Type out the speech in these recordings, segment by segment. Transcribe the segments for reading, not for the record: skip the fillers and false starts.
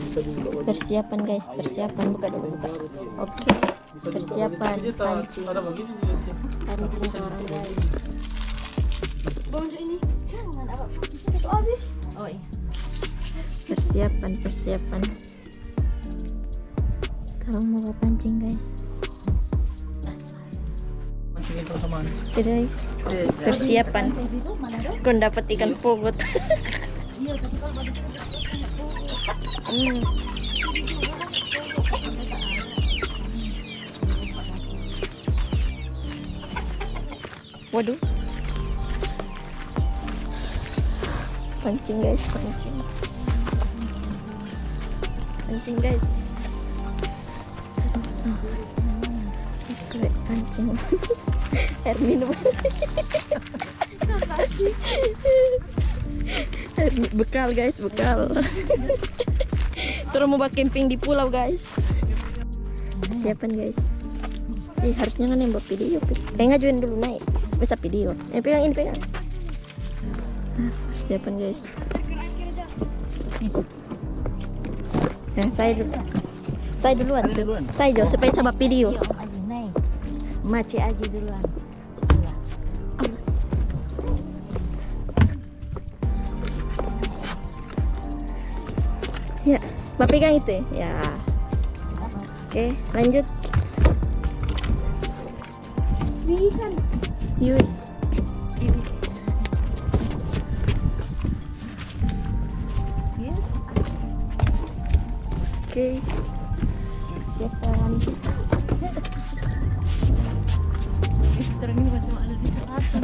Persiapan guys, persiapan, buka dulu, buka. Oke, persiapan pancing. Pancing roti guys. Bonus ini jangan apa itu habis. Oh iya. Persiapan. Kalau mau pancing guys. Pancingin terus sama. Jadi persiapan. Kau dapat ikan pogot. Iya, tapi kalau pada Waduh. Pancing guys, pancing. Pancing guys. Oke, pancing. Air minum. Bekal guys, bekal. Terus mau buat camping di pulau guys. Persiapan guys. Harusnya kan yang buat video. Ngajuin dulu naik. Bisa video. Pegang ini, pegang. Persiapan guys. Nah, saya duluan. Saya jauh supaya sama video. Maci aja duluan. Ya, Bapak pegang itu ya. Oke, lanjut. Wihan. Yuk. Yes. Oke. Persiapan. Terus ini cuma ada di selatan.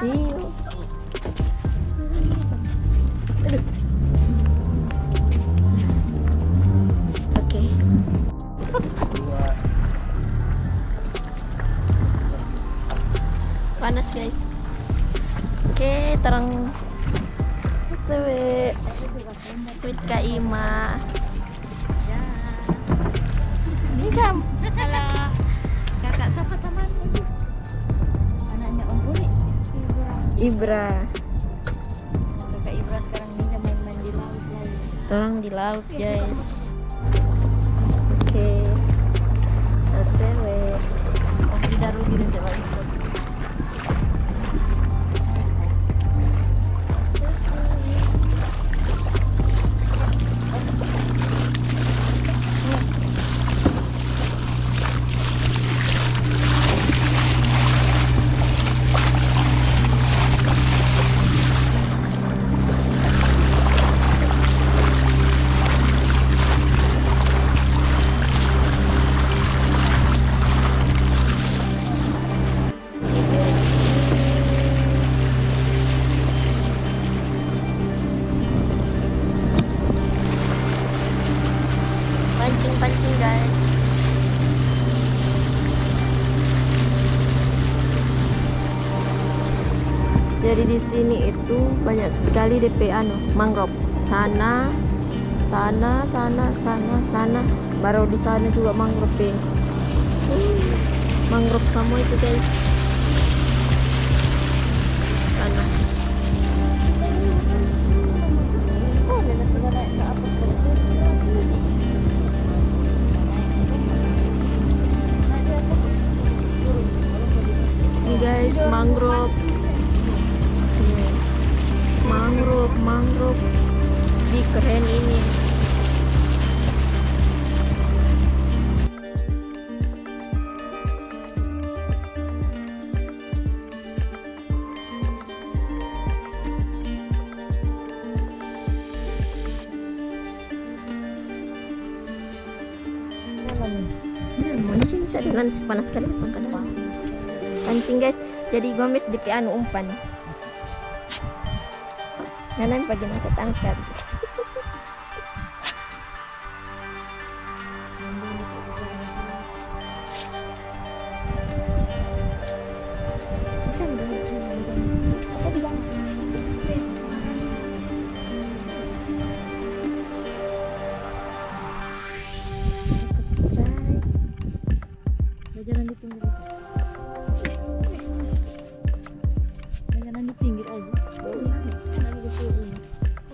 Iya. Oke. Panas guys. Oke, terang. Tuh. Wait Kak Ima. Ya. Bisa. Halo. Kakak siapa teman? Anaknya Om Buri. Ibra. Kakak Ibra sekarang ini main-main di laut lagi. Terang di laut guys. Oke. OTW. Om Didaru di Jawa ikut. Pancing guys. Jadi di sini itu banyak sekali DP mangrove. Sana. Baru di sana juga mangrove. Mangrove semua itu guys. Sana. Ini guys, mangrove. Mangrove di keren ini. Mau di sini saya nanti panas sekali kadang. Pancing guys. Jadi gomes di umpan. Nganan pagi angkat. Bisa jalan di pinggir. Jalan di pinggir aja.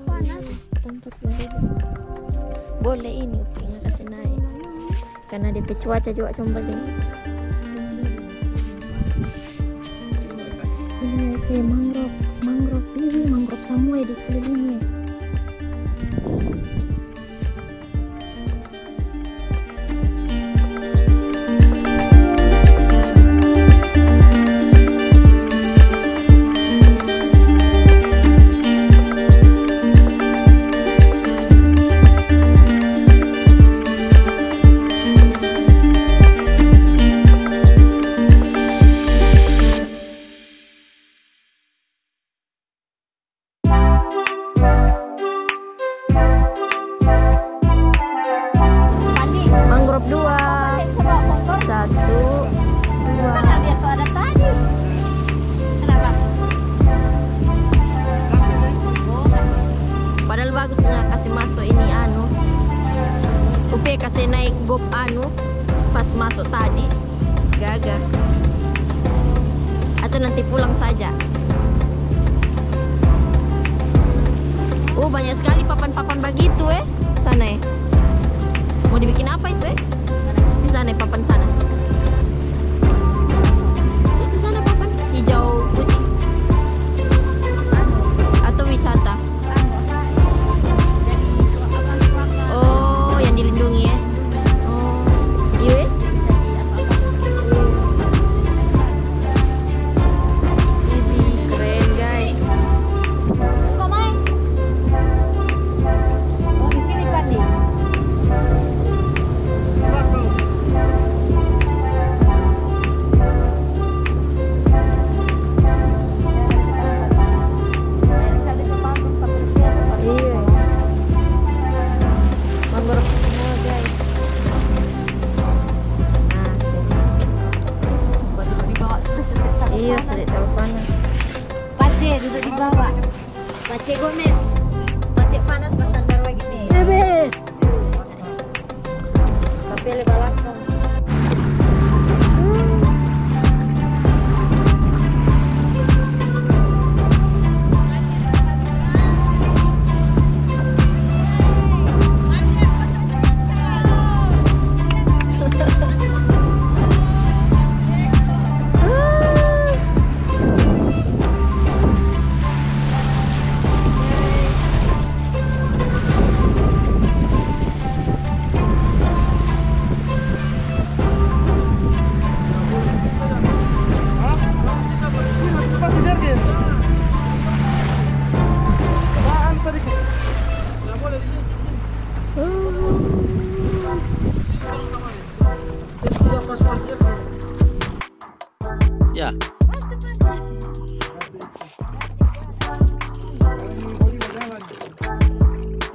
Panas. boleh ini Uping kasih naik karena DP cuaca juga combalik. Ini sih mangrove ini mangrove semua dikelilingi. Kasih naik gop pas masuk tadi gagal atau nanti pulang saja. Oh banyak sekali papan-papan begitu sana mau dibikin apa itu di sana papan sana itu sana papan hijau putih atau wisata. Oh yang dilindungi ya. Duduk di bawah. Pace Gomez. Batik panas pasandar lagi nih. Bebe. Tapi le balakang. Ya.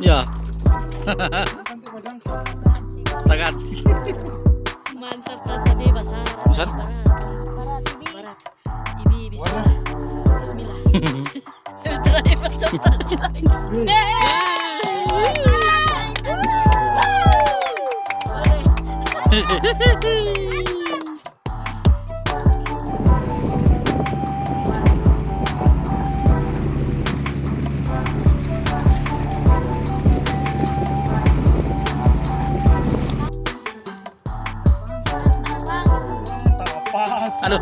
Ya. Tangan. Mantap tapi basah. Busan? Barat. Ini bismillah. Bismillah. Terakhir percotan. Aduh.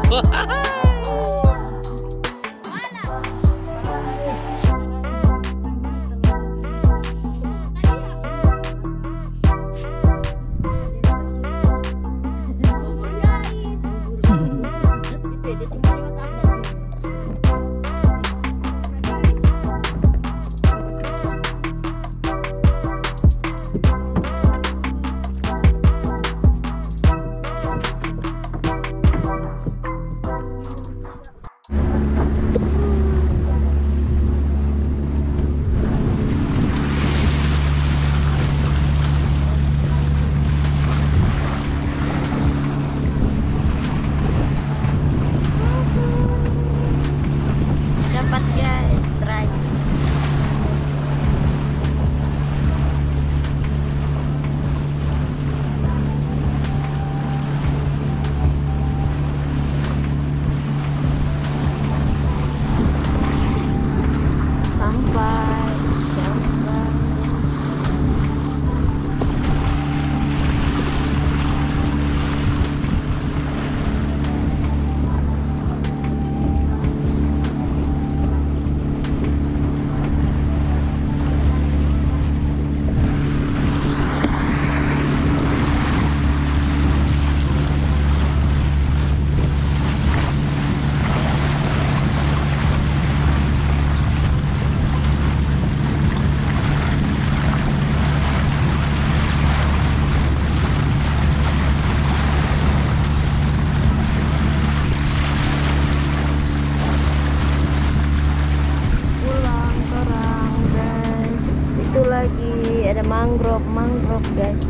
mangrove guys.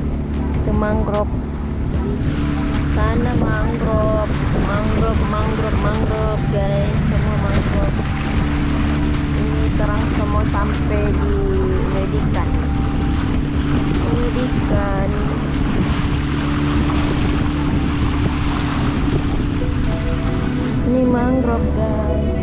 Itu mangrove. Sana mangrove, mangrove guys. Semua mangrove. Ini terang semua sampai di Uwedikan. Uwedikan. Ini mangrove guys.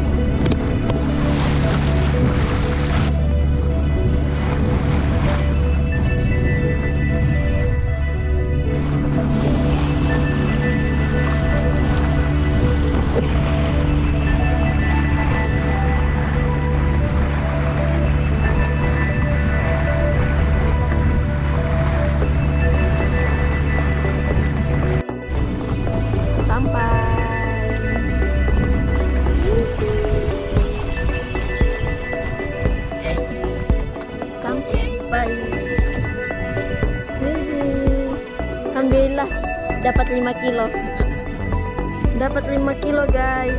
Sampai. Alhamdulillah dapat 5 kilo. Dapat 5 kilo guys.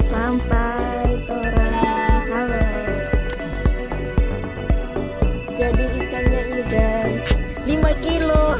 Sampai orang. Halo. Jadi ikannya ini guys 5 kilo.